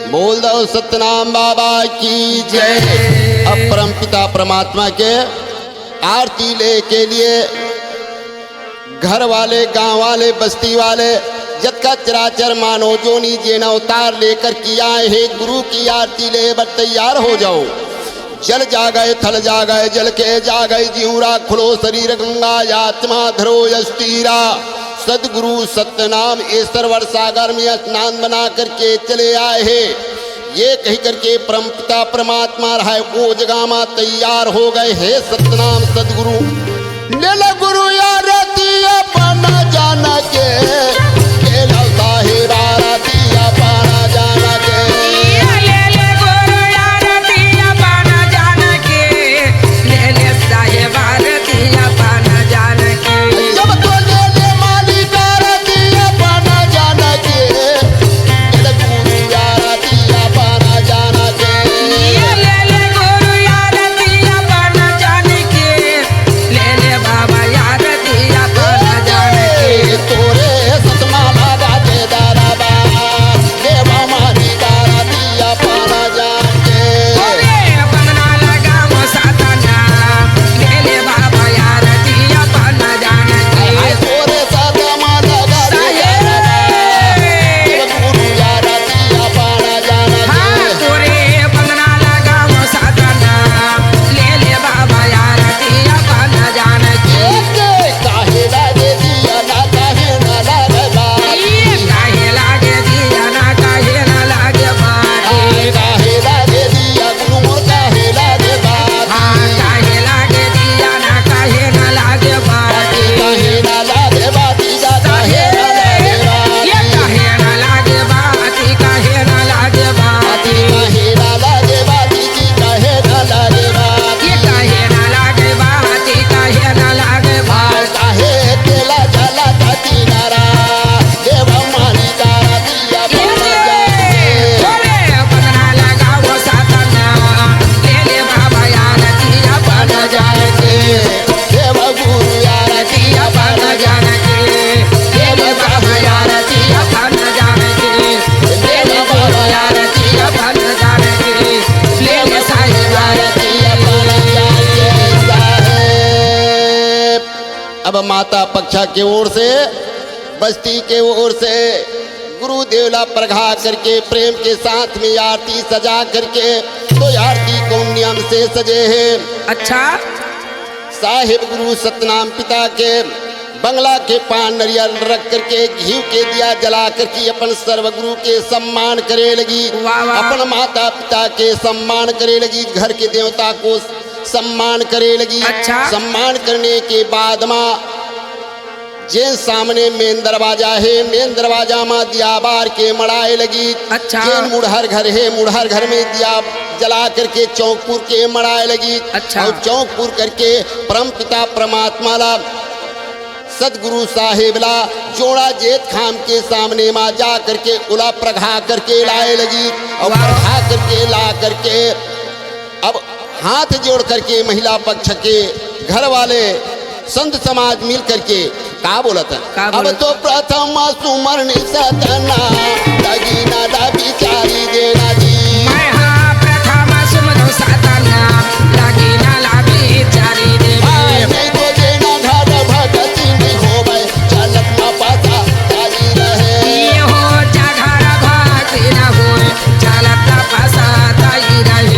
बोल दो सतनाम बाबा की जय। अब परम पिता परमात्मा के आरती ले के लिए घर वाले, गांव वाले, बस्ती वाले, जत का चराचर मानो जोनी जेन अवतार लेकर किया है, गुरु की आरती ले बस तैयार हो जाओ। जल जा गए, थल जा गए, जल के जा गए, जीवरा खुलो शरीर गंगा, आत्मा धरो यस्तीरा। सदगुरु सत्यनाम ईश्वर सागर में स्नान बना करके चले आए हैं। ये कही करके परम पिता परमात्मा रहा वो जगह में तैयार हो गए हैं। सत्यनाम सदगुरु ले गुरु यार पाना जाना के माता पक्षा की ओर से, बस्ती के ओर से गुरुदेवला प्रघा करके प्रेम के साथ में आरती सजा करके, तो आरती कौन नियम से सजे हैं। अच्छा साहिब गुरु सतनाम पिता के बंगला के पान नरियल रख करके घी के दिया जला करके अपन सर्व गुरु के सम्मान करे लगी। अपन माता पिता के सम्मान करे लगी, घर के देवता को सम्मान करे लगी। अच्छा। सम्मान करने के बाद माँ जे सामने मेन दरवाजा है, मेन दरवाजा में दिया बार के मड़ाए लगी। अच्छा। जे मुढ़हर घर है, मुढ़हर घर में दिया जला करके चौकपुर के मड़ाए लगी। अच्छा। और चौकपुर करके परम पिता परमात्मा ला सदगुरु साहेब ला जोड़ा जेत खाम के सामने माँ जा करके उला प्रघा करके लाए लगी। और प्रघा करके ला करके अब हाथ जोड़ करके महिला पक्ष के घर वाले संत समाज मिल करके का बोला था, अब तो प्रथम सुमरण सतना लगी ना बिचारी देना जी। मैं हाँ प्रथम सुमरण सतना लगी ना बिचारी देना। नहीं तो देना घर भगती नहीं हो भाई चलत ना पाता तारी रहे। ये हो जघर भगती ना हो चलत ना पासा तारी रहे।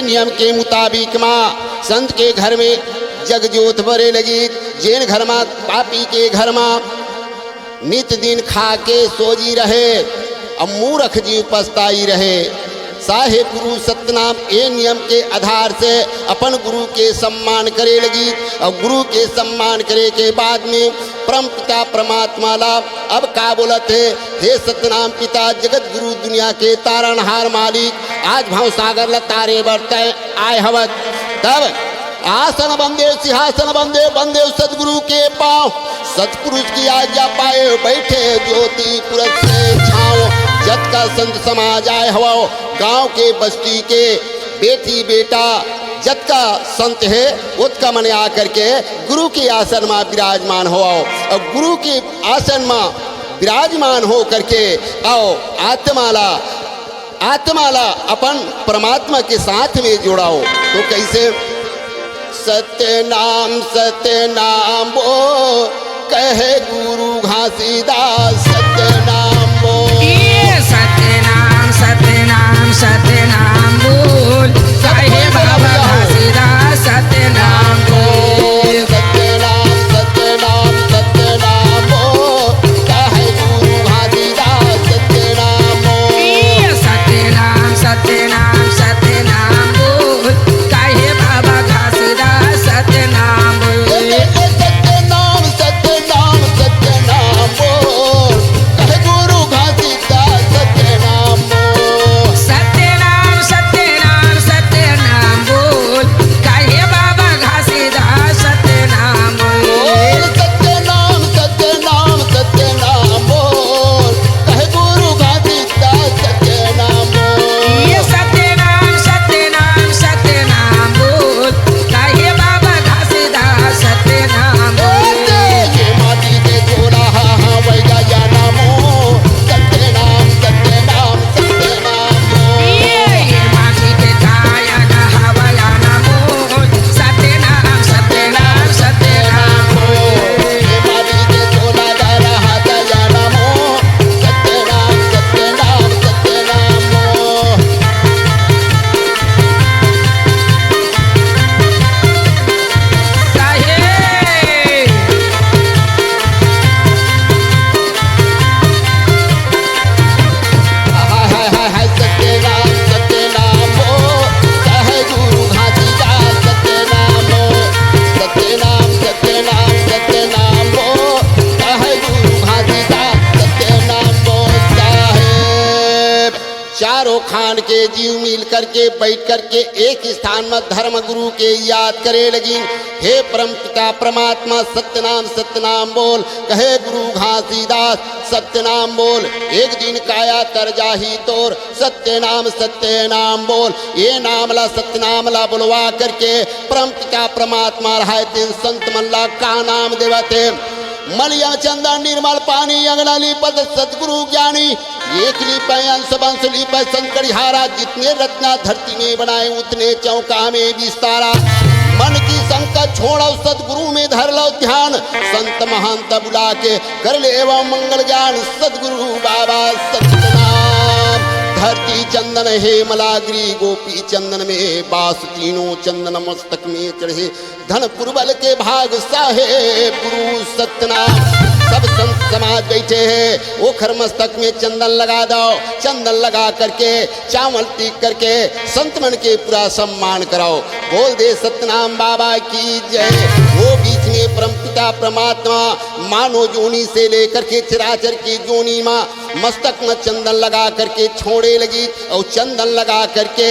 नियम के मुताबिक माँ संत के घर में जग जोत भरे लगी। जेन घर में पापी के घर में नित दिन खा के सोजी रहे, अब मूर्ख जीव पछताई रहे। साहेब गुरु सतनाम ए नियम के आधार से अपन गुरु के सम्मान करे लगी। और गुरु के सम्मान करे के बाद में परम पिता परमात्मा ला अब का बोलत है, हे सतनाम पिता जगत गुरु दुनिया के तारणहार मालिक, आज भाव सागर ला तारे बरते आय हवत। तब आसन बंदे सिंहासन बंदे बंदे सदगुरु के पाँव, सतपुरुष की आज्ञा पाए बैठे ज्योति पुरष से छाओ। जत का संत समाज आए हवा, गांव के बस्ती के बेटी बेटा जत का संत है उसका मन आकर के गुरु के आसन में विराजमान हो। और गुरु के आसन में विराजमान हो करके आओ आत्माला अपन परमात्मा के साथ में जोड़ाओ। तो कैसे, सत्य नाम बो कहे गुरु घासीदास, सत्य नाम बो। सत्यनाम बोल कहे बाबा घासीदास, सत्यनाम बोल। सत्यनाम बो कहे गुरु घासीदास, सत्यनाम बो। सत्यनाम बोल कहे बाबा घासीदास, सत्यनाम बोल। सत्यनाम बोल कहे गुरु घासीदास, सत्यनाम बोल। सत्यनाम बोल कहे बाबा घासीदास, सत्यनाम बोल। सत्यनाम बोल कहे गुरु घासीदास, सत्यनाम बोल। सत्यनाम बोल कहे बाबा घासीदास, सत्यनाम बोल। ये माटी के चोला हाँ वैगा जाना मो, सत्यनाम ये माटी के काया हवाया नमो, सत्यनाम बोल। ये माटी के चोला दारा हाथ जाना मो, सत्यनाम मो। सत्यनाम बो कहे गुरु घासीदास, सत्यनाम बो। सत्यनाम बो कहे गुरु घासीदास, सत्यनाम बो। साहेब चारों खान के जीव मिल करके बैठ करके एक स्थान में धर्म गुरु के याद करे लगी। हे परम पिता परमात्मा सत्यनाम बोल कहे गुरु घासीदास, सत्यनाम बोल। एक दिन काया तर जाही तोर, सत्यनाम बोल। ये नामला सत्यनामला बुलवा करके परम पिता परमात्मा रहा दिन संत मल्ला का नाम देवते। मलिया चंदन निर्मल पानी अंगना लीपत सदगुरु ज्ञानी, एक लीपे अंश बंश लीपे संकरिहारा। जितने रत्ना धरती में बनाए उतने चौका में विस्तारा। मन की संकट छोड़ो सदगुरु में धर लो ध्यान, संत महंत बुला के कर ले एवं मंगल ज्ञान। सदगुरु बाबा सत्यनाम, धरती चंदन हे मलागिरी गोपी चंदन में बास। तीनों चंदन मस्तक में चढ़े धन पुरबल के भाग साहेब गुरु सत्यनाम। सब संत समाज बैठे हैं, वो खर मस्तक में चंदन लगा दो। चंदन लगा करके चावल टीक करके संत मन के पूरा सम्मान कराओ। बोल दे सत्यनाम बाबा की जय। वो बीच में परम पिता परमात्मा मानो जोनी से लेकर के चराचर की जोनी माँ मस्तक में चंदन लगा करके छोड़े लगी। और चंदन लगा करके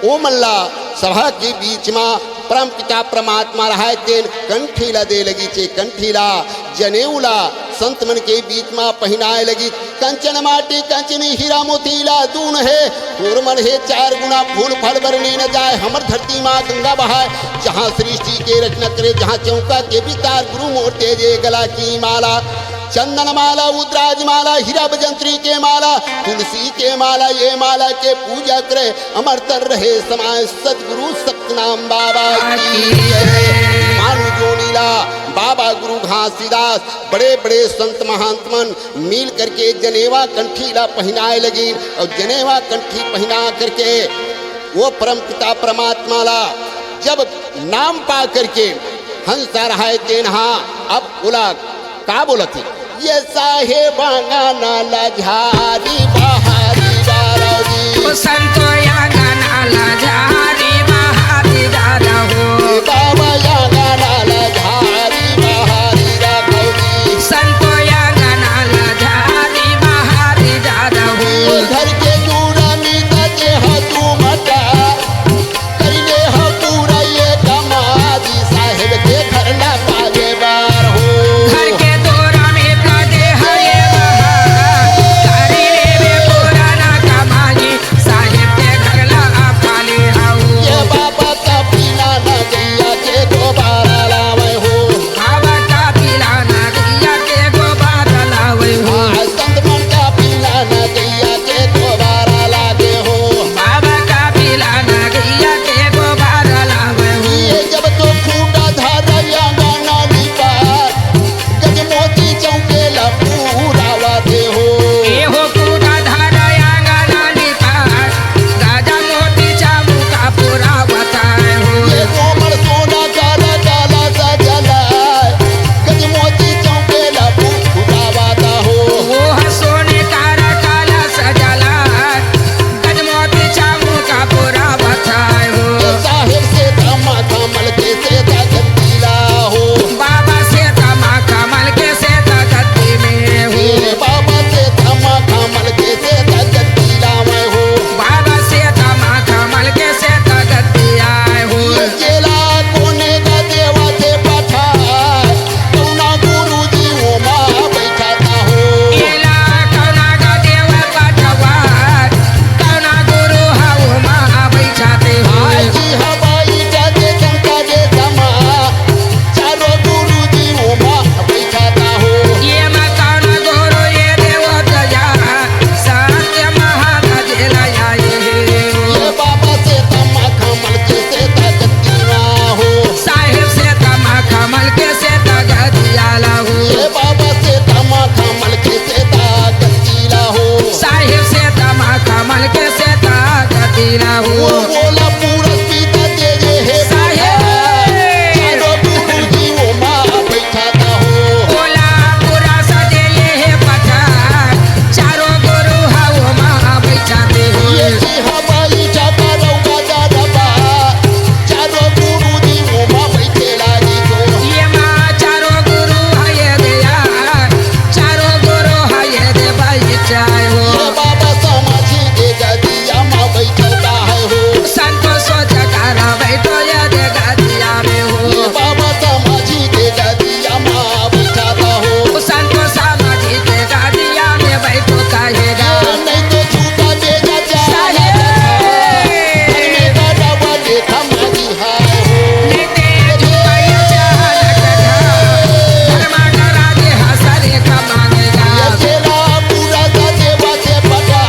ओ मल्ला सभा के बीच में परम पिता परमात्मा रहा तेन कंठीला दे लगी चे। कंठीला जनेऊला संत मन के बीच में पहनाए लगी। कंचन माटी कंचन हीरा मोतीला दून है, तोर मन है चार गुना फूल फल बरने न जाए। हमर धरती माँ गंगा बहाए, जहाँ सृष्टि के रचना करे, जहाँ चौका के वितार गुरु मोटे जे गला की माला। चंदन माला उद्राज माला हीरा बजंत्री के माला तुलसी के माला, ये माला के पूजा करे अमर तर रहे समाय। सदगुरु सत्यनाम बाबा की जय। मानु जोनीला बाबा गुरु घासीदास बड़े बड़े संत महंत मन मिल करके जनेवा कंठीला पहनाए लगी। और जनेवा कंठी पहना करके वो परम पिता परमात्मा ला जब नाम पा करके हंस रहा तेन्हा अब बोला का बोलती ये साहेब नाला झारी बहारी बारवी संतो या गानाला झारी बहारी दादा हो बाबा या नाला झारी बहारी राघवी संतो या गानाला झारी बहारी दादा हो घर के जूड़ा नीता के हाथू मटा करने हा पूरा ये कमादी साहेब के घर ना पागे बार हो घर के दोरा में काटे हरे कारी रे पुराना कमाई साहेब के घर ला पाले आओ ये बाबा का पीना न गैया के दोबारा लावे हो बाबा का पिलाना गैया के गोबार लावे हो संत मन का पीना न गैया के दोबारा लागे हो बाबा का पिलाना गैया के गोबार लावे हो ये जब तो खूटा धारा या गाना दीपा गज मोती चौके ला पूरा वादे हो ए हो कूटा धारा यांगा नाली पार राजा मोती चामू का पूरा बताए हो ये कोमल सोना काला काला सा जला गज मोती चौके ला पूरा वादा हो वो है सोने काला काला सजला गज मोती चामू का पूरा बताए हो ये साहिब से धमा कमल के से गद्दीला हो बाबा से तमा कमल के से गद्दी में हो ये बाबा से धमा कमल के से गद्दीला में हो बाबा से तमा कमल के से गद्दी आए हो ये चेला कोने का देवा से पठा कौना गुरु जी वो माँ बैठाता हो एला कौना का देवा पाठवा कौना गुरु हाउ माँ बैठाते हो जी हवाई जाते शंका जे समा चारों गुरु जी वो माँ बैठाता हो ये मकान गुरु ये देव दया सत्य महागजेला आए ये बाबा से धमा कमल के से गद्दीला हो साहेब से तमा कमल के से गदियाला हो ये बाबा से धमा कमल के से गद्दीला हो साहेब से तमा कमल के से गदिला हो वो बोला पूरा पीता तेरे है साहेब चारों गुरु जी वो माँ बैठाता हो बोला पूरा सजेले है पता चारों गुरु हाउ माँ बैठाते ये हो जी हवाई जाता रौगा दादा चारों गुरु जी वो माँ बैठे लागी तो ये माँ चारों गुरु है दया चारों गुरु है दे भाई चाहे हो ये बाबा समाजी के गदिया माँ बैठता है हो संतोष जगारा बैठो ये दे गदिया में ये हो बाबा समाजी के गदिया माँ बैठाता हो संतोष समाधि के गदिया में बैठो कहेगा ये नहीं तो छूटा देगा चाहे साहेब का रवा देखा माजी है हो लेते झुकाया चाहत धर्मा करा दे हसरे कमाएगा ये चेला पूरा का देवा से पटा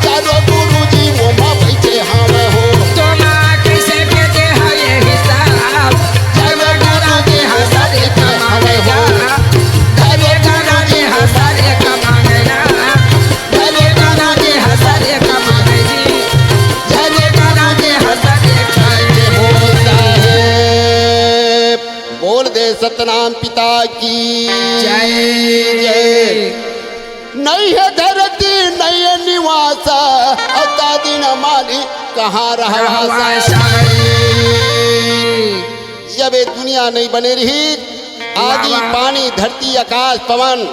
चारों गुरु जी वो माँ बैठे हम हो तो माँ कैसे कहते हैं ये हिसाब धर्मा करा दे हसरे कमाएगा धर्मे करा दे हसरे कमाएगा धर्मे करा दे हसरे कमाएगी धर्मे करा दे हसरे खाएंगे हो साहेब बोल दे सतनाम पिता की जय जय नहीं है धरती नहीं है निवास अता दिन माली कहाँ रहा जब ये दुनिया नहीं बने रही आदि वाह। पानी धरती आकाश पवन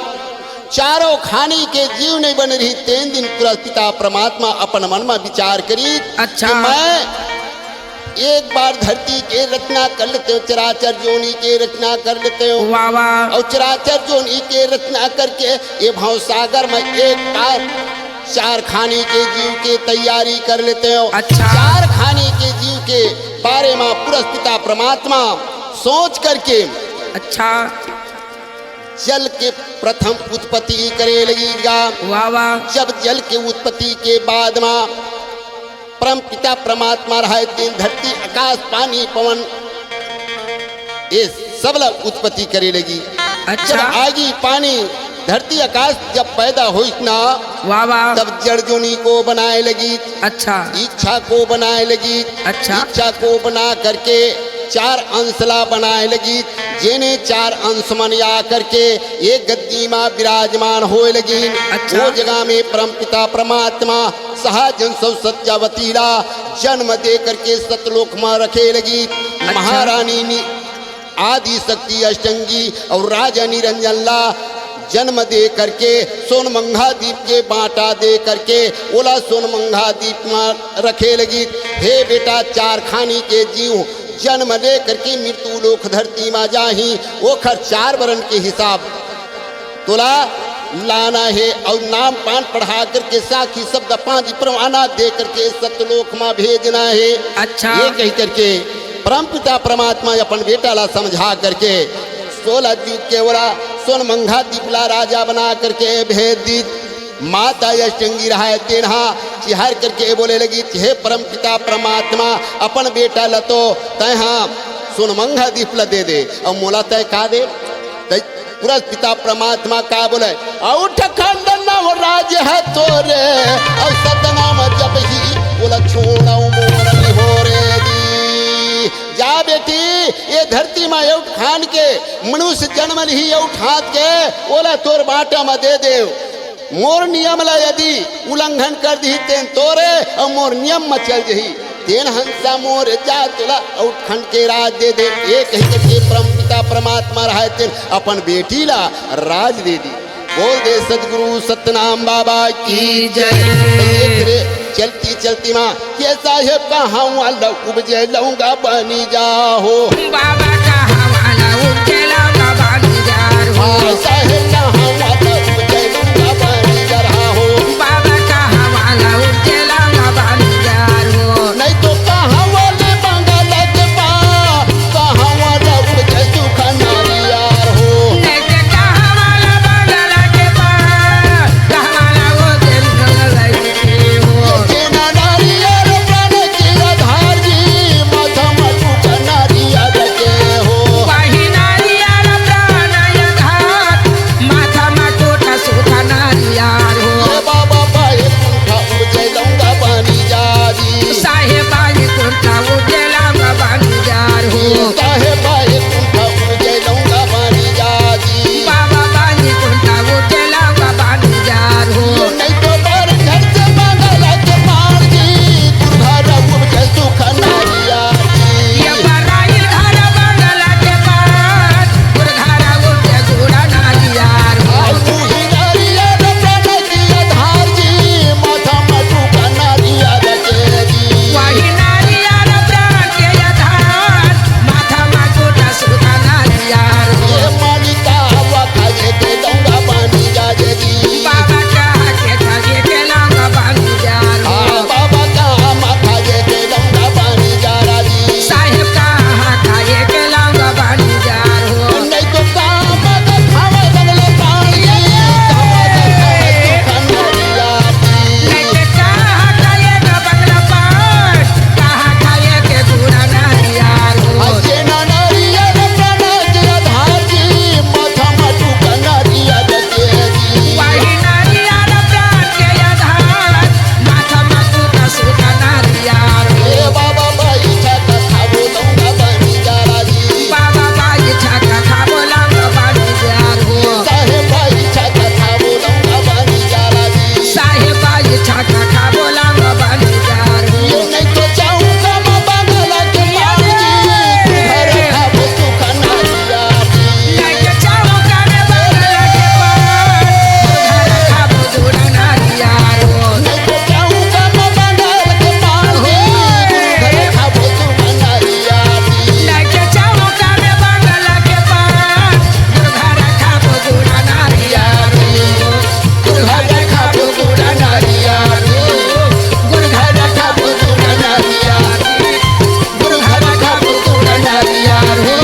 चारों खानी के जीव नहीं बने रही तीन दिन पूरा पिता परमात्मा अपन मन में विचार करी अच्छा। कि मैं एक बार धरती के रचना कर लेते हो चराचर जोनी के रचना कर लेते हो वाह वाह और चराचर जोनी के रचना करके ये भाव सागर में एक बार चार खानी के जीव के तैयारी कर लेते हो अच्छा। चार खानी के जीव के बारे में पुरस्पिता परमात्मा सोच करके अच्छा जल के प्रथम उत्पत्ति करे लगेगा वाह वाह जब जल के उत्पत्ति के बाद में परम पिता परमात्मा रहा दिन धरती आकाश पानी पवन ये सब लोग उत्पत्ति करे लगी अच्छा। जब आगी पानी धरती आकाश जब पैदा हुई ना वाह वाह तब जड़ जोनी को बनाए लगी अच्छा इच्छा को बनाए लगी अच्छा। इच्छा को बना करके चार अंशला बनाए लगी, जेने चार अंश मन आ करके एक गद्दी माँ विराजमान होए लगी। अच्छा। वो जगह में परम पिता परमात्मा सहजन सौ सत्यावतीला जन्म दे करके सतलोक में रखे लगी। महारानी आदि शक्ति अष्टंगी और राजा निरंजन ला जन्म दे करके सोनमंगा द्वीप के बांटा दे करके ओला सोनमंगा द्वीप में रखे लगी। हे बेटा चार खानी के जीव जन्म ले करके मृत्यु लोक धरती में जाही, वो खर चार वरण के हिसाब तोला लाना है और नाम पान पढ़ा करके साखी शब्द पांच प्रमाणा दे करके सतलोक में भेजना है। अच्छा। ये कह करके परम पिता परमात्मा अपन बेटा ला समझा करके 16 द्वीप के बोला सोनमंगा द्वीपला राजा बना करके भेज दी। माता अष्टंगी रहा तेढ़ा चिहार करके बोले लगी, हे परम पिता परमात्मा अपन बेटा लतो तहा सोनमंगा द्वीप दे दे और मोला तय का दे। पूरा पिता परमात्मा का बोले औठ खंडन वो राज है तोरे और सतनाम जब ही बोला छोड़ा मोर हो रे दी। जा बेटी ये धरती में उठ खान के मनुष्य जन्म ही उठात के बोला तोर बाटा में दे दे। मोर नियम ला यदि उल्लंघन कर दी तेन तोरे और मोर नियम में चल जही तेन हंसा मोर जा तुला और खंड के राज दे दे। एक ही करके परम पिता परमात्मा रहा तेन अपन बेटी ला राज दे दी। बोल दे सदगुरु सतनाम बाबा की जय। चलती चलती माँ ये साहेब कहाँ वाला उपजे लूंगा बनी जाओ बाबा कहाँ वाला उपजे लूंगा बनी जाओ। साहेब कहाँ वाला उपजे लूंगा बनी जाओ। बाबा कहाँ वाला उपजे लूंगा बनी जाओ। नहीं तो कहाँ वाले बंगाल के पास कहाँ वाला उपजे सुख नारियार हो। नहीं तो कहाँ वाला बंगाल के पास कहाँ वाला उपजे नारियार हो। जेना नारियार प्राण के आधार जी माथा में सुख नारियार के हो। वही नारियार प्राण आधार माथा में सुख नारियार हो। ये बाबा भाई कुंठा उपजे लूंगा बनी जारी। साहेब आई कुंठा उपजे लूंगा बनी जार हो। साहेब भाई कुंठा उपजे लूंगा बनी जारी। बाबा बानी कुंठा उपजे लूंगा बनी जार हो। नहीं तो बार घर से बंगाल के पार जी घर उपजे सुख नारियार ये बराई घर बंगल के पास घर उपजे घोड़ा नारियार हो। वही नारियार प्राण की आधार जी माथा में सुख नारियार के जी। वही नारियार प्राण के आधार माथा में सुख नारियार हो। ये मालिका हवा खाए के लूंगा बनी जाएगी। बाबा कहा के खाए के लूंगा बनी जार हो। बाबा का माथा ये के लूंगा बनी जा राजी। साहेब कहा खाए के लूंगा बनी जार हो। नहीं तो काम खावे बगले पानी सुख नारियार लेके कहा खाए के बगला पान कहा खाए के घोड़ा नारियार हो। जेना नारियार प्राण के आधार जी माथा में सुख नारियार के जी। वही नारियार प्राण के आधार माथा में सुख नारियार हो। ए बाबा भाई छत खाबो लूंगा बनी जा राजी। बाबा बाई छाका खाबो लूंगा बनी जार हो। साहेब भाई छत खाबो लूंगा बनी जा राजी। साहेब बाई छाका खाबो लूंगा बनी जार हो। ये नहीं तो जाऊंगा मैं बंगाल के पार जी घर खाबो सुख नारियार जी। लेके चौका में बंगला के पास घर खाबो घोड़ा नारियार हो। नहीं तो जाऊंगा मैं बंगाल के पार जी घर खाबो सुख नारियार जी। लेके चौका में बंगला के पास घर खाबो घोड़ा नारियार हो। घर खाबो सुख नारियार जी। घर खाबो घोड़ा नारियार घर खाबो सुख नारियार हो।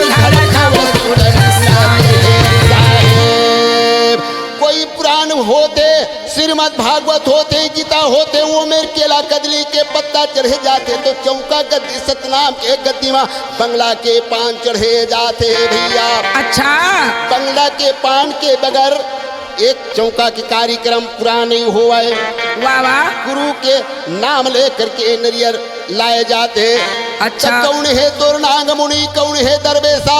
घर खाबो घोड़ा नारियार। साहेब कोई पुराण होते श्रीमद् भागवत होते गीता होते वो मेरे केला कदली के पत्ता चढ़े जाते तो चौका गद्दी सतनाम के गद्दी में बंगला के पान चढ़े जाते भैया। अच्छा। बंगला के पान के बगैर एक चौका के कार्यक्रम पूरा नहीं हुआ है। वाह वाह। गुरु के नाम ले करके नरियर लाए जाते अच्छा। तो कौन है तोर नाग मुनि, कौन है दरवेसा,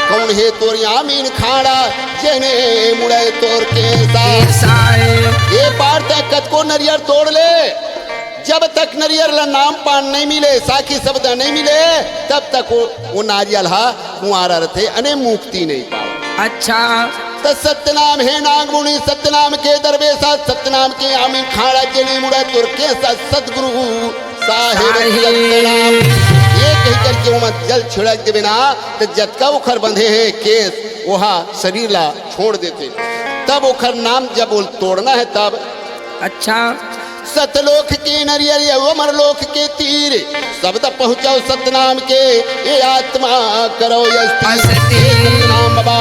कौन है तोर यामीन खाड़ा, जेने मुड़े तोर केसा। ऐसा है ये पार तक कद को नरियर तोड़ ले, जब तक नरियर ला नाम पान नहीं मिले, साखी शब्द नहीं मिले, तब तक वो नारियल हा कुआरा रहते, अने मुक्ति नहीं पाओ। अच्छा तो सत्यनाम है नाग मुनि, सत्यनाम के दरवेसा, सत्यनाम के आमीन खाड़ा, जेने मुड़ा तुर के सतगुरु साहेब सत्यनाम। ये कही करके वो मत जल छिड़क दे बिना, तो जतका उखर बंधे है केस वहा शरीर ला छोड़ देते, तब उखर नाम जब बोल तोड़ना है तब। अच्छा सतलोक के नरियर अमर लोक के तीर, शब्द पहुँचाओ सतनाम के, ये आत्मा करो सतनाम बाबा।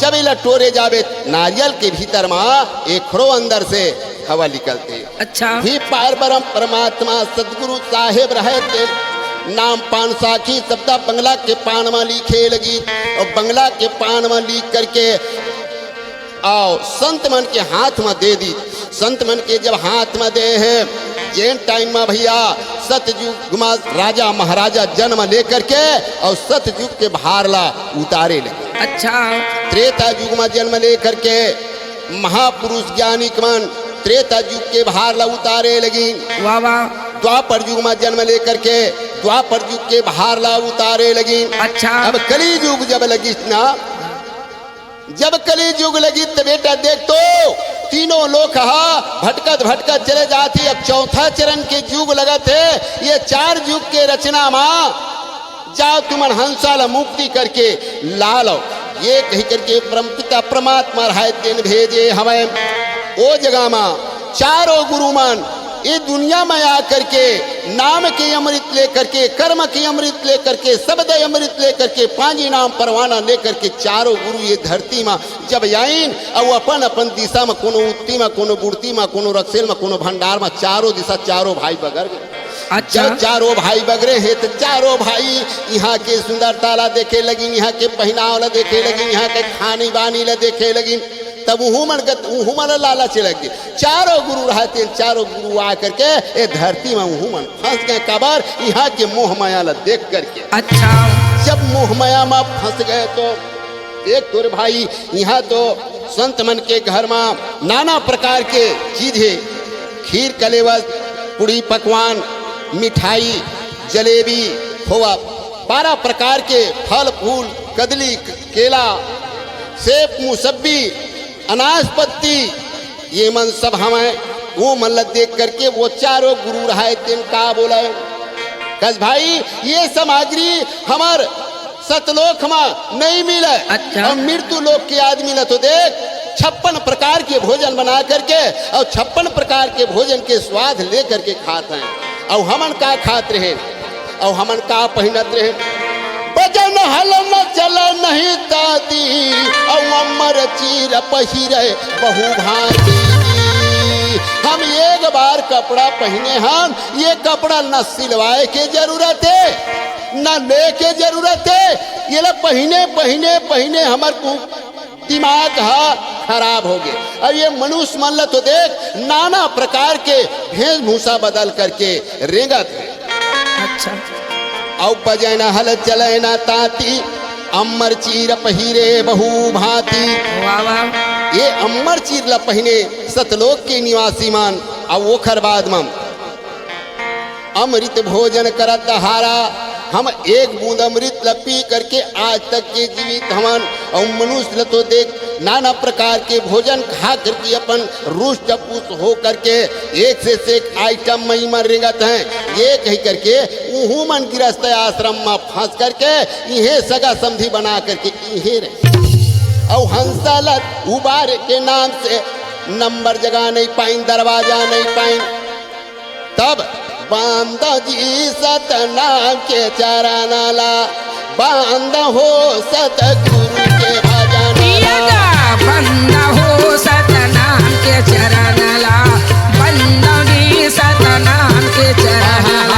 जब इला टोरे जावे नारियल के भीतर माँ एक खड़ो अंदर से हवा निकलते। अच्छा भी पार परम परमात्मा सदगुरु साहेब रहते, नाम पान साखी शब्दा बंगला के पान में लिखे लगी, और बंगला के पान में लिख करके आओ संत मन के हाथ में दे दी। संत मन के जब हाथ में दे है, जेन टाइम में भैया सतयुग में राजा महाराजा जन्म लेकर के और सतयुग के भार ला उतारे लगे। अच्छा त्रेता युग में जन्म लेकर के महापुरुष ज्ञानी मन त्रेता युग के भार ला उतारे लगी। वाह वाह द्वापर युग में जन्म लेकर के द्वापर युग के भार ला उतारे लगी। अच्छा अब कली युग जब लगी ना, जब कली युग लगी तो बेटा देख तो तीनों लोग भटकत भटकत चले जाती। अब चौथा चरण के युग लगा थे, ये 4 युग के रचना माँ जाओ तुमन हंसाला मुक्ति करके ला लो। ये कही करके परमपिता परमात्मा रहाय दिन भेजे हमें ओ जगह माँ चारों गुरु मन ये दुनिया में आकर के नाम के अमृत लेकर के, कर्म के अमृत लेकर के, शब्द अमृत लेकर के, पांजी नाम परवाना लेकर के चारों गुरु ये धरती में जब आईन और अपन अपन दिशा में कोनो उत्ती में, कोनो बुड़ती में, कोनो रक्सेल में, कोनो भंडार में, चारों दिशा चारों भाई बगर गए। अच्छा जब चारों भाई बगरे हैं तो चारों भाई यहाँ के सुंदरता ला देखे लगी, यहाँ के पहनाव ला देखे लगी, यहाँ के खानी बानी ला देखे लगी, तब मन लालच लग गई। चारों गुरु रहते, चारों गुरु आकर के ये धरती में मन फंस गए कबर यहाँ के मोह माया ला देख करके। अच्छा जब मोह माया में फंस गए तो एक तोर भाई यहाँ तो संत मन के घर में नाना प्रकार के चीज है, खीर कलेवस पूड़ी पकवान मिठाई जलेबी खोआ, 12 प्रकार के फल फूल कदली केला सेब मुसब्बी अनाशपत्ति ये मन सब हमें वो मन देख करके वो चारों गुरु रहा दिन का बोला कस भाई ये सामग्री हमार सतलोक में नहीं मिले। अच्छा। और मृत्यु लोक के आदमी न तो देख 56 प्रकार के भोजन बना करके और 56 प्रकार के भोजन के स्वाद लेकर के खाते हैं, और हमन का खाते रहे और हमन का पहनत रहे। बजन हल न चल नहीं ताती और अमर चीर पहिरे बहु भांति। हम एक बार कपड़ा पहने, हम ये कपड़ा न सिलवाए के जरूरत है न ले के जरूरत है, ये लोग पहने पहने पहने हमारे दिमाग खराब हो गए। और ये मनुष्य मन तो देख नाना प्रकार के वेशभूषा बदल करके रेंगत है। अच्छा औ बजन हल चलना ताती अमर चीर पहिरे बहु भांति। वाह वाह ये अमर चीर ला पहने सतलोक के निवासी मान और वो खरबाद मम अमृत भोजन करत हारा। हम एक बूंद अमृत ला पी करके आज तक के जीवित हमन, और मनुष्य तो देख नाना प्रकार के भोजन खा करके अपन रुष्ट पुष्ट हो करके एक से एक आइटम में मर रेंगत हैं। ये कही करके उहू मन गृहस्थ आश्रम में फंस करके इहे सगा समधी बना करके इहे रहे। और हंसलत उबार के नाम से नंबर जगह नहीं पाइन, दरवाजा नहीं पाइन, तब बांध जी सतनाम के चरनाला, बांध हो सतगुरु के भजन बंद हो सतनाम के चरणला, बंद जी सतनाम के चरणला।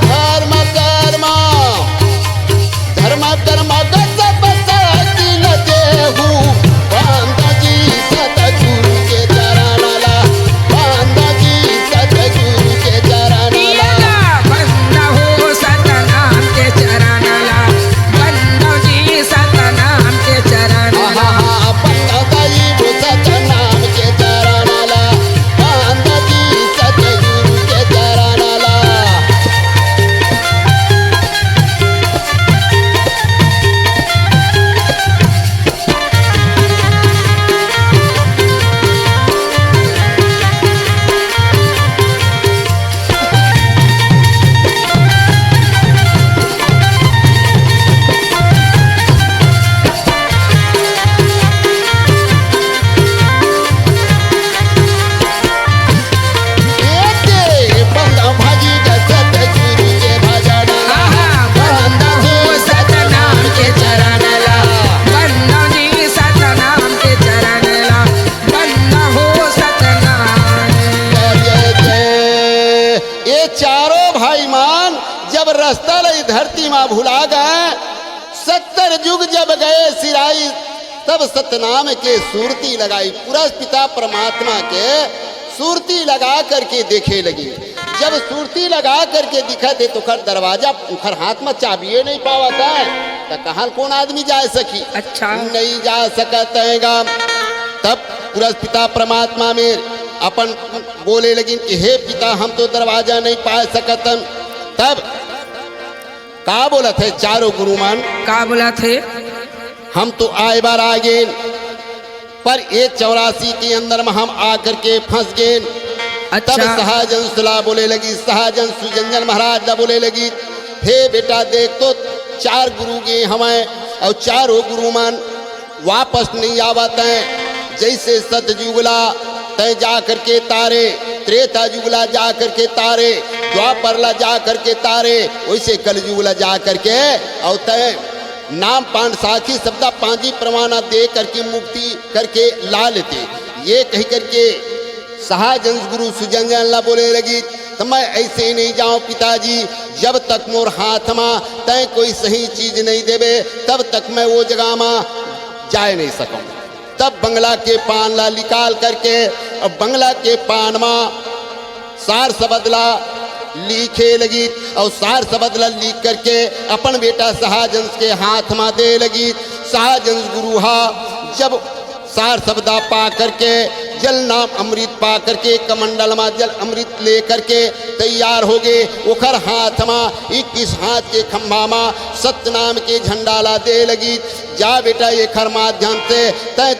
धर्म धरती माँ भुला गए। 70 युग जब गए सिराई, तब सतनाम के सूरती लगाई। पूरा पिता परमात्मा के सूरती लगा करके देखे लगी। जब सूरती लगा करके दिखा दे तो खर दरवाजा उखर हाथ में चाबिए नहीं पावत है, तो कहाँ कौन आदमी जा सकी? अच्छा। नहीं जा सकत हैगा। तब पूरा पिता परमात्मा में अपन बोले लगी कि हे पिता, हम तो दरवाजा नहीं पा सकतन। तब का बोला थे चारों गुरुमान? का बोला थे? हम तो आए बार आ गए, पर ये 84 के अंदर में हम आकर के फंस गए। अच्छा। तब सहजन सुला बोले लगी, सहजन सुजंजन महाराज दा बोले लगी, हे बेटा देख तो 4 गुरु गए हमें, और चारों गुरुमान वापस नहीं आवत हैं। जैसे सतयुगला तय जा करके तारे, त्रेता युगला जा करके तारे, द्वापरला जा करके तारे, वैसे कलयुगला जा करके और तय नाम पान साखी शब्दा पांजी प्रमाणा दे करके मुक्ति करके ला लेते। ये कही करके सहजन गुरु सुजंजन ला बोले लगी, तो मैं ऐसे ही नहीं जाऊं पिताजी, जब तक मोर हाथ में तय कोई सही चीज नहीं देवे तब तक मैं वो जगह में जा नहीं सकूं। तब बंगला के पान ला निकाल करके, और बंगला के पान में सार सबदला लिखे लगी, और सार सबदला लिख करके अपन बेटा सहजन के हाथ में दे लगी। सहजन गुरुहा जब सार शब्दा पा करके, जल नाम अमृत पा करके, कमंडल में जल अमृत ले करके तैयार हो गए। उखर हाथ में 21 हाथ के खंभा में सतनाम के झंडा ला दे लगी। जा बेटा ये खर माध्यम से तय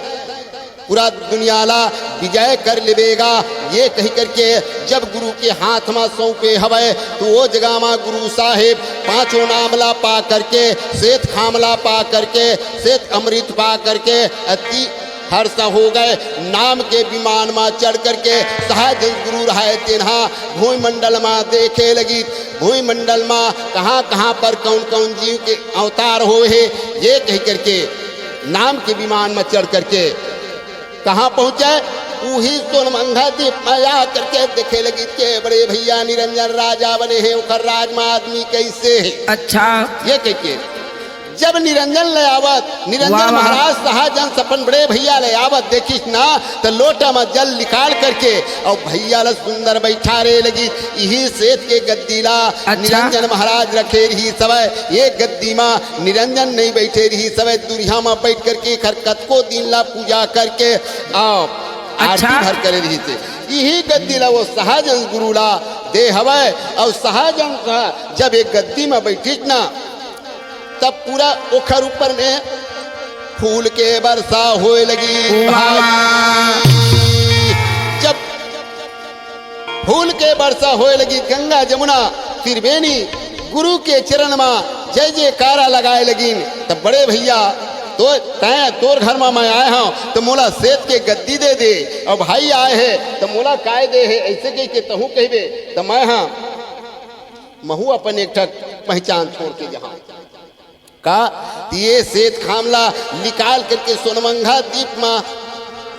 पूरा दुनिया ला विजय कर लेगा। ये कही करके जब गुरु के हाथ में सौंपे हवे, तो वो जगह में गुरु साहेब 5 नामला पा करके, श्वेत खामला पा करके, श्वेत अमृत पा करके अति हर्ष हो गए। नाम के विमान में चढ़ करके सहजन गुरु रहे तेन्हा भूमंडल में देखे लगी। भूमंडल में कहाँ कहाँ पर कौन कौन जीव के अवतार हो है, ये कह करके नाम के विमान में चढ़ करके कहाँ पहुँचे? वही सोनमंगा द्वीप में आ करके देखे लगी के बड़े भैया निरंजन राजा बने हैं, उखर राज में आदमी कैसे है। अच्छा। ये कह के जब निरंजन ले आवत, निरंजन महाराज सहजन सपन बड़े भैया ले आवत देखिस ना, तो लोटा में जल निकाल करके और भैया ला सुंदर बैठा रे लगी। यही सेत के गद्दीला निरंजन महाराज रखे रही सवय, ये गद्दी में निरंजन नहीं बैठे रही सवय, दुनिया में बैठ करके खरकत को दिन ला पूजा करके आरती भर करे रही थे। यही गद्दीला वो सहजन गुरुला दे हवय, और सहजन जब एक गद्दी में बैठिस ना, तब पूरा ओखर ऊपर में फूल के वर्षा होए लगी। जब फूल के वर्षा होए लगी, गंगा जमुना त्रिवेणी गुरु के चरण में जय जयकारा लगाए लगी। तब बड़े भैया तो तोर घर में मैं आए हूँ, तो मोला सेत के गद्दी दे दे, और भाई आए है तो मोला काय दे है, ऐसे कह के तहू कहबे तो मैं हाँ महू अपन एक ठक पहचान छोड़ के जहाँ का ये सेत खामला निकाल करके सोनमंगा द्वीप में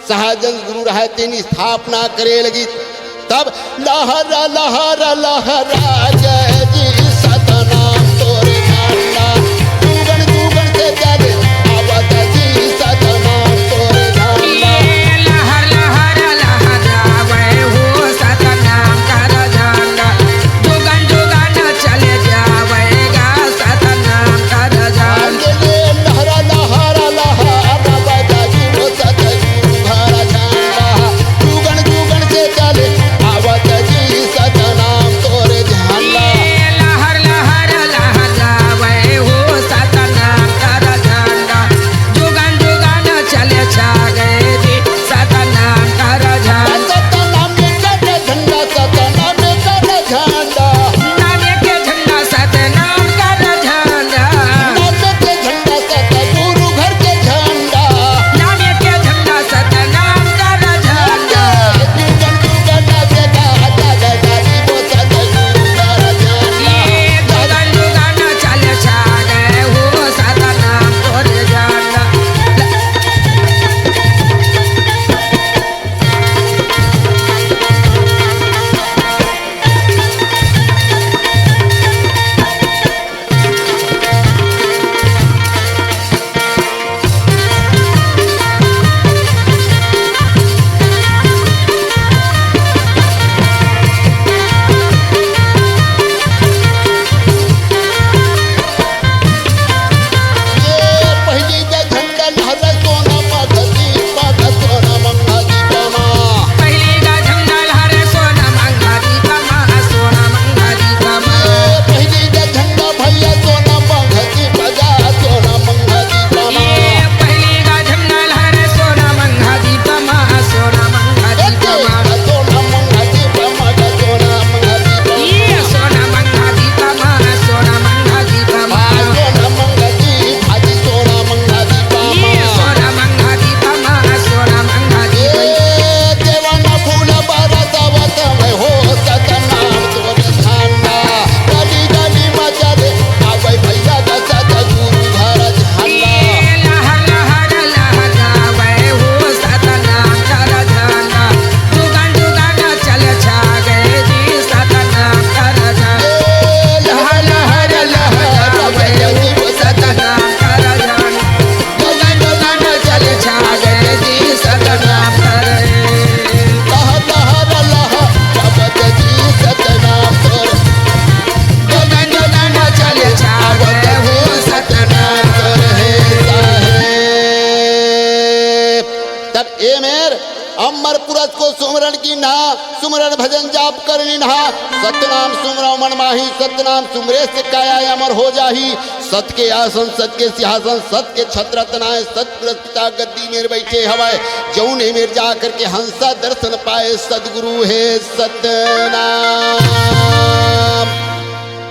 सहजन गुरु रहे तेनी स्थापना करे लगी। तब लहरा लहरा लहरा जय जी सतनाम तोरे झंडा, दुगन दुगन से चले आवत जी सतनाम तोरे झंडा। लहर लहर लहरावे हो सतनाम कर झंडा, दुगन दुगन चले जावेगा सतनाम कर झंडा। लहरा लहरा लहरा बजा जी वो सतगुरु भरा झंडा, दुगन दुगन से चले आवत जी सतनाम तोरे झंडा। ए मेर अमर पुरष को सुमरण की नहा सुमरण भजन जाप कर नहा सतनाम सुमरो मन माही सतनाम सुमरे से काया अमर हो जाही सत के आसन सत के सिंहासन सत के छत्र तनाए सत पिता गद्दी मेरे बैठे हवाए जौने मेर जा करके हंसा दर्शन पाए सदगुरु है सतनाम।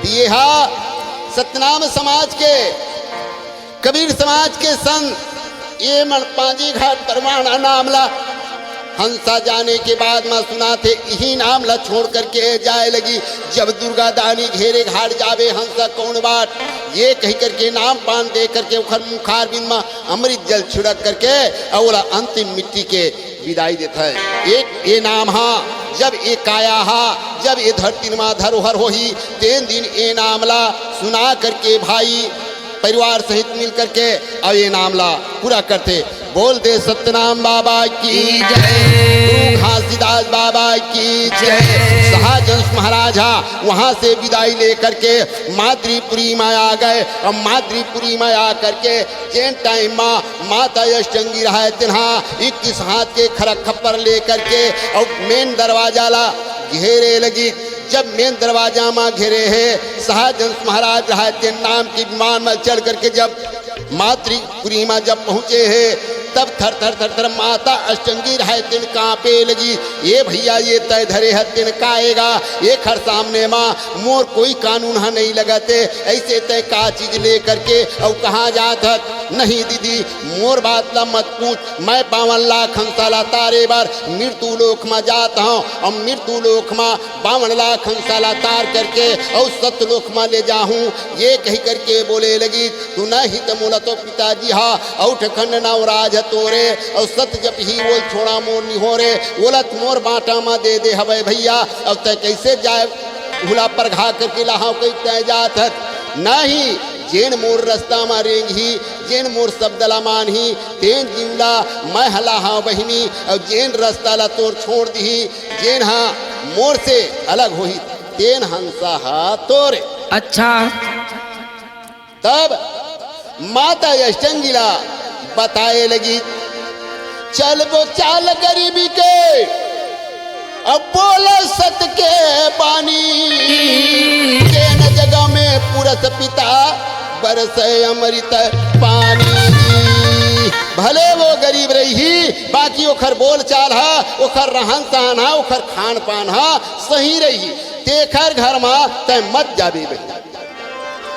ये हा सतनाम समाज के कबीर समाज के संत ये मन पांजी घाट परमाणा नामला हंसा जाने के बाद मैं सुना थे यही नाम ला छोड़ करके जाए लगी जब दुर्गा दानी घेरे घाट जावे हंसा कौन बाट ये कही करके नाम पान दे करके उखर मुखार बिन में अमृत जल छिड़क करके और अंतिम मिट्टी के विदाई देता है। एक ये नाम हा जब ये काया हा जब ये धरती माँ धरोहर हो ही 3 दिन ये नामला सुना करके भाई परिवार सहित मिल करके अब ये नामला पूरा करते बोल दे सतनाम बाबा की जय घासीदास बाबा की जय। शाहजंस महाराजा वहां से विदाई लेकर के माद्रीपुरी में आ गए और माद्रीपुरी में आ करके जैन टाइम में माता अष्टंगी रहा तिन्हा 21 हाथ के खरक खप्पर लेकर के और मेन दरवाजा ला घेरे लगी जब मेन दरवाजा में घेरे है शाहजंस महाराज रहा नाम के विमान में चढ़ करके जब मातृपुरी में जब पहुँचे हैं तब थर थर थर थर माता अष्टंगी रहे तिन कांपे लगी ये भैया ये तय धरे है तिन काएगा ये खर सामने माँ मोर कोई कानून है नहीं लगाते ऐसे तय का चीज ले करके और कहाँ जात नहीं दीदी मोर बात ला मत पूछ मैं 52 लाख हंसाला तारे बार मृत्यु लोक में जाता हूँ और मृत्यु लोक में 52 लाख हंसाला तार करके और सत्यलोक में ले जाऊँ ये कही करके बोले लगी तू न हित मोला तो पिताजी हा औठ खंड नवराज तोरे और सत्य जब ही बोल छोड़ा मोर निहोरे बोलत मोर बाटा में दे दे हवे भैया अब तय कैसे जाए भूला पर घा करके लाहा कोई तय जात है नहीं जेन मोर रास्ता में रेंगी जेन मोर शब्दला मान ही तेन जीवला मैं हला हाँ बहिनी और जेन रास्ता ला तोर छोड़ दी जेन हाँ मोर से अलग हो तेन हंसा हा तोरे। अच्छा तब माता अष्टंगिला बताए लगी चल वो चाल गरीबी के अब बोला सत के पानी के न जगह में पुरस पिता बरस अमृत पानी भले वो गरीब रही बाकी ओखर बोल चाल हा ओखर रहन सहन हा ओखर खान पान हा सही रही तेखर घर में तय मत जाबी भैया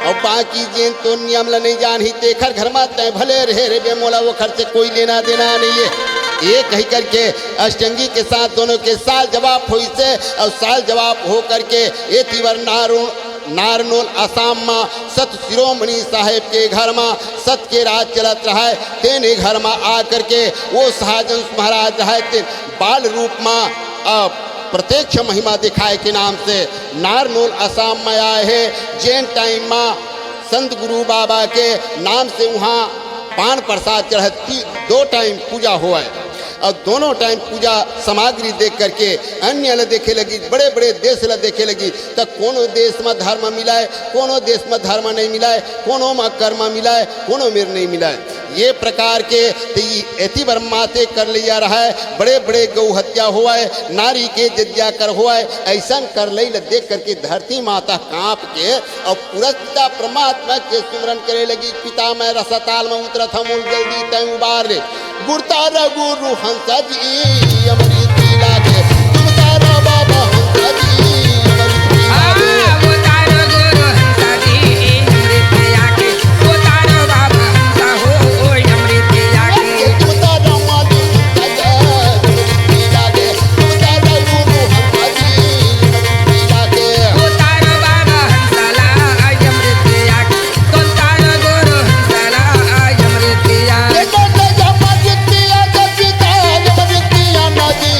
और बाकी जेन तो नियम ला नहीं जान ही तेखर घर में तय भले रहे रे बेमोला वो खर्च कोई लेना देना नहीं है। ये कही करके अष्टंगी के साथ दोनों के साल जवाब हुई से और साल जवाब हो करके ये तीवर नारनोल आसाम में सत शिरोमणि साहेब के घर में सत के राज चलत रहा है तेने घर में आ करके वो शाहजंस महाराज रहे बाल रूप में प्रत्यक्ष महिमा दिखाए के नाम से नारनोल आसाम में आए हैं जैन टाइम में संत गुरु बाबा के नाम से वहाँ पान प्रसाद चढ़ती 2 टाइम पूजा हुआ है और दोनों टाइम पूजा सामग्री देख करके अन्य ला देखे लगी बड़े बड़े देश ला देखे लगी तो कोनो देश में धर्म मिला है कोनो देश में धर्म नहीं मिला है कोनो में कर्म मिला है कोनो में नहीं मिला है ये प्रकार के एति बर माते कर लिया रहा है बड़े बड़े गौ हत्या हुआ है नारी के जज्ञा कर हुआ है ऐसा कर ले देख करके धरती माता कांप के और पुरस्ता परमात्मा के सुमरन करे लगी पिता मैं रसताल में उतरत हम जल्दी तय उबार रे गुरता गुरु हंसा जी अमृत लागे तुम तारा बाबा हंसा जी नदी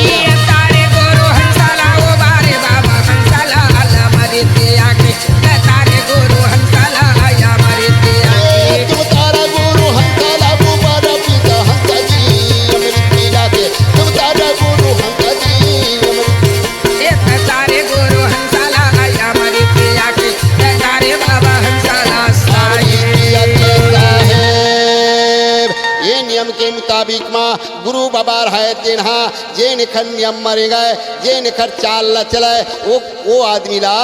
ये तारे गुरु हंसाला ओ बारे बाबा हंसाला अल्लाह मरे ते आके ये तारे गुरु हंसाला आया मरे ते आके तुम तारा गुरु हंसाला बुबारा पिता हंसा जी अमृत पीला के तुम तारा गुरु हंसा जी ये तारे गुरु हंसाला आया मरे ते आके ये तारे बाबा हंसाला साए ये नियम के मुताबिक माँ गुरु बाबा रहे तेना जे निखर नियम मरे गए जे निखर चाल न चले वो आदमी ला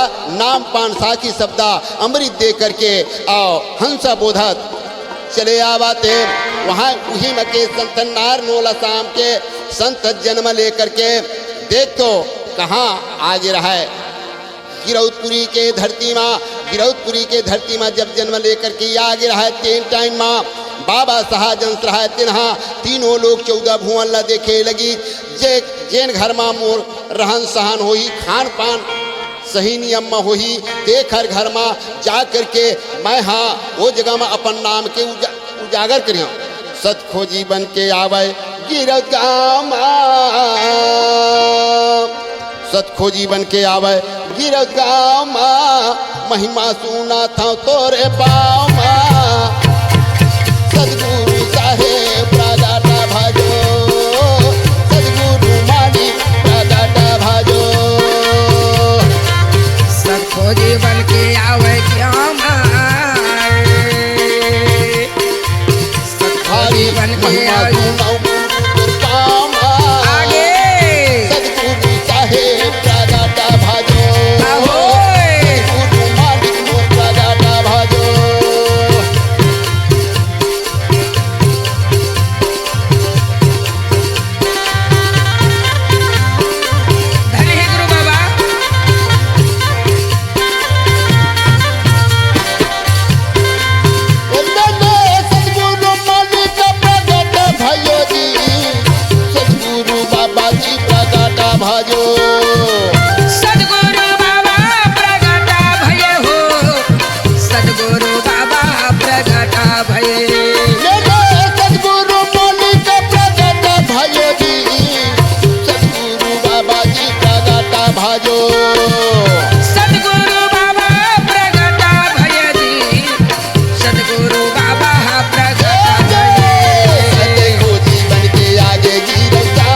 नाम पान साखी शब्दा अमृत दे करके आओ हंसा बोधत चले आवाते वहाँ उही में के संत नार नोला शाम के संत जन्म लेकर के देख तो कहाँ आगे रहा है गिरौदपुरी के धरती माँ गिरौदपुरी के धरती माँ जब जन्म लेकर के आगे रहा है तीन टाइम माँ बाबा सहाजंस रहा है तिन्हा तीनों लोग 14 भुवन ला देखे लगी जे जेन घर माँ मोर रहन सहन होही खान पान सही नियम में होही देखर घर में जा करके मैं हाँ वो जगह में अपन नाम के उजागर करियो सत खोजी बन के आवे गिरौद गाँव सत खोजी बन के आवे गिरौद गाँव महिमा सुना था तोरे पाँव सदगुरु साहेब प्रगाटा भाजो सदगुरु मानी प्रगाटा भाजो सबको जीवन के आवे क्या सबको जीवन के आवे आगे सदगुरु साहेब प्रगाटा भाजो सदगुरु मानी प्रगाटा भाजो धन्य है गुरु बाबा सदगुरु मालिक प्रगट भयो जी सदगुरु बाबा जी प्रगट भाजो सदगुरु बाबा प्रगटा भय हो सदगुरु बाबा प्रगटा भय सदगुरु मालिक प्रगट भयो जी सदगुरु बाबा जी प्रगट भाजो सदगुरु बाबा प्रगटा भय जी सदगुरु बाबा प्रगटा भय सतगुरु जीवन के आगे गिरौदा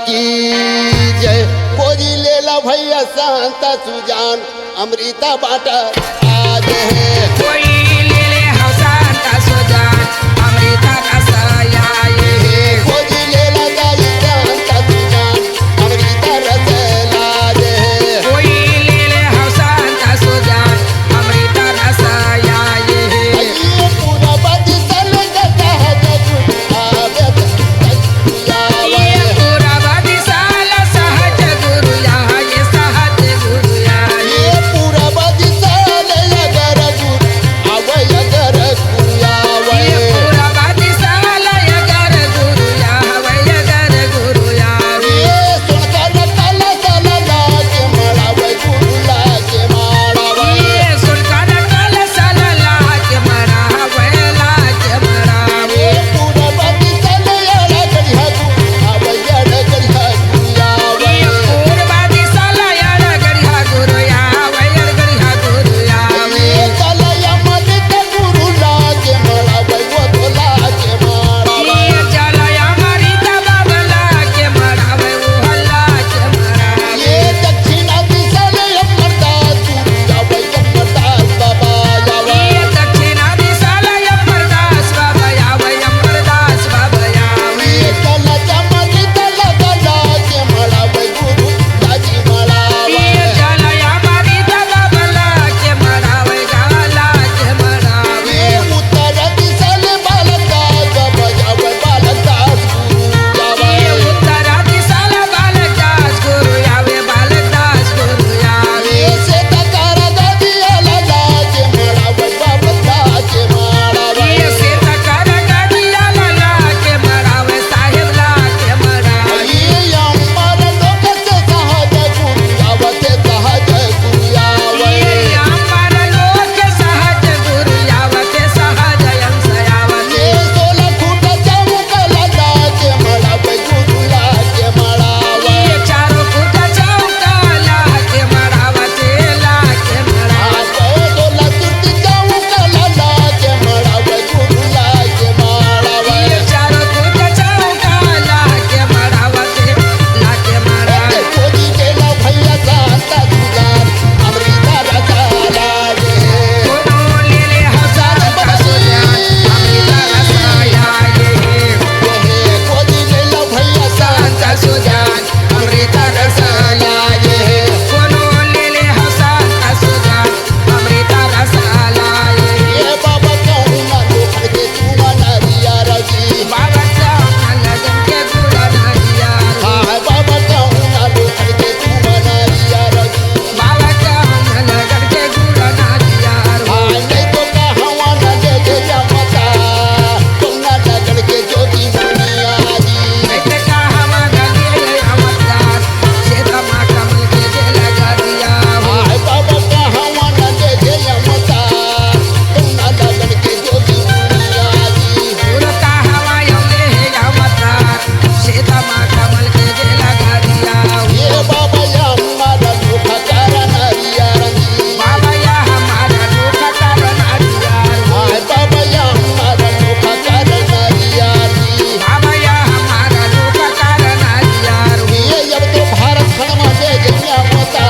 की जय। कोरी लेला भैया शांता सुजान अमृता बाटा आज है। कोई ले ले हौसाता सुजान अमृता रसाया ये है। कोरी लेला गाई शांता सुजान अमृता रसलाज है। कोई ले ले हौसाता सुजान अमृता रसाया ये है। ये पूरा बदिसल गता है जग आवेत तकियावा। ये पूरा बदिसाल सहज गुरु यहाँ ये सहज गुरु यहाँ ये पूरा बदिसल अगर गुरु आवे अगर कुयावा। ये पूरा बदिसाल अगर गुरु यहाँ वही अगर गुरु यहाँ ये सुनकर कल सल लागे मड़ावे गुरु लागे माड़ावा। ये सुनकर कल सल लागे मरावे लागे मरावे। ये पूरा बदिसल अगर गुरु आवे अगर कुयावा। ये पूर्वा दिशाला यार गरिहा गुरु यहाँ वही गरिहा गुरु यहाँ ये कलया मदित गुरु लागे मड़ावे वो तो लागे माड़ावा। ये चलया हमारी तबाबला के मरावे वो हल्ला के मरावे। ये दक्षिणा दिशा ले अमरता तू जावे अमरदास बाबा जावे। ये दक्षिणा दिशाला अमरदास बाबा यावे अमरदास बाबा यावे। ये कला चमकित लगा लागे मड़ावे गुरु लागी मड़ावे। ये चलया हमारी तबाबला के मरावे गाला के मरावे। ये उत्तर दिशा ले बालकदास बाबा जावे बालकदास गुरु जावे। ये उत्तरा दिशाला बालकदास गुरु यावे बालकदास गुरु यावे। ये से तकार गदिया लागे मड़ावे बाबा लागे मड़ावे। ये से तकर गदिया लला के मरावे साहिब ला के मरावे। ये अमर लोक से सहज गुरु आवते सहज गुरु आवे। ये अमर लोक सहज गुरु यावते सहज अंश यावते। ये 16 फुट चमकल लागे मड़ावे गुरु लागे मड़ावे। ये चारों फुट चौका ला के मरावते ला के मरावे। 16 फुट चमकल लागे मड़ावे गुरु लागे मड़ावे। ये चारों फुट चौका ला के मरावते ला के मरावे। कोरी बेला भैया शांता सुजान अमृता रसा लागे। कोनो ले ले हौसाता सुजान अमृता रसाया ये है। कोरी बेला भैया शांता सुजान अमृता रसाया ये है। कोनो ले ले हौसाता सुजान अमृता रसाया ये है। ये बाबा कहूँ ना लोखन के तू नरिया रजी। बाबा चावल लगन के गुड़ा नदिया रो। हाँ बाबा कहूँ ना लोखन के तू नरिया रजी। बाबा चावल लगन के गुड़ा नदिया रो। हाँ नहीं तो कहवा न देखे जमता तुम न लगन के ज्योति मुनिया जी। ऐसे कहावा गले अमरदास सीता माँ कमल के जे लगा दिया हो। हाँ बाबा कहवा न देखे जमता तुम न लगन के ज्योति मुनिया जी। गुरु कहावा यौले है अमरदास सीता माँ कमल के जे लगा दिया हो। ये बाबा या हमारा दुख कर नरिया रजी। बाबा या हमारा दुख कारण दिया रो। हाँ बाबा या हमारा दुख कर नरिया जी। बाबा या हमारा दुख कारण दिया रो। ये अब तो भारत खंड में दे गया मता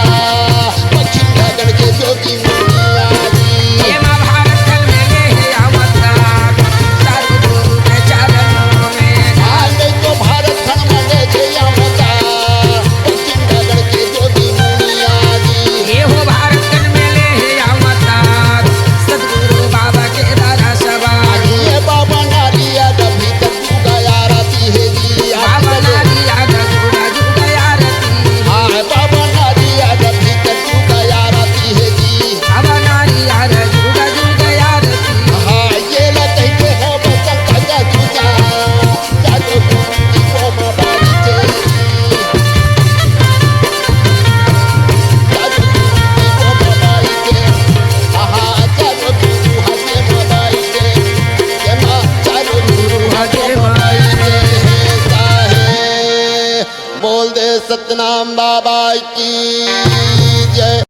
पश्चिम लगन के ज्योति मुनिया जी। ये माँ भारत खंड में ले है अमरदास साधु गुरु के चरणों में। हाँ नहीं तो भारत खंड में दे गया मता पश्चिम लगन के ज्योति मुनिया जी। ये हो भारत खंड में ले है अमरदास सदगुरु बाबा के दादा सभा। ये बाबा नारिया डभी तक तू गया रहती है जी। बाबा नारिया गजुड़ा जुगया रती। हाँ बाबा नारिया डभी तक तू गया रहती है जी। बाबा नारिया गजुड़ा जुगया रती। हाँ ये लगे के हो बचन का जुजा जादू गुरु जी को मबारी चाहिए। जादू गुरु जी को मबारी के हाँ जादू गुरु हमें मबारी के ये माँ जादू गुरु हमें मबारी के साहे बोल दे सतनाम बाबा की जय।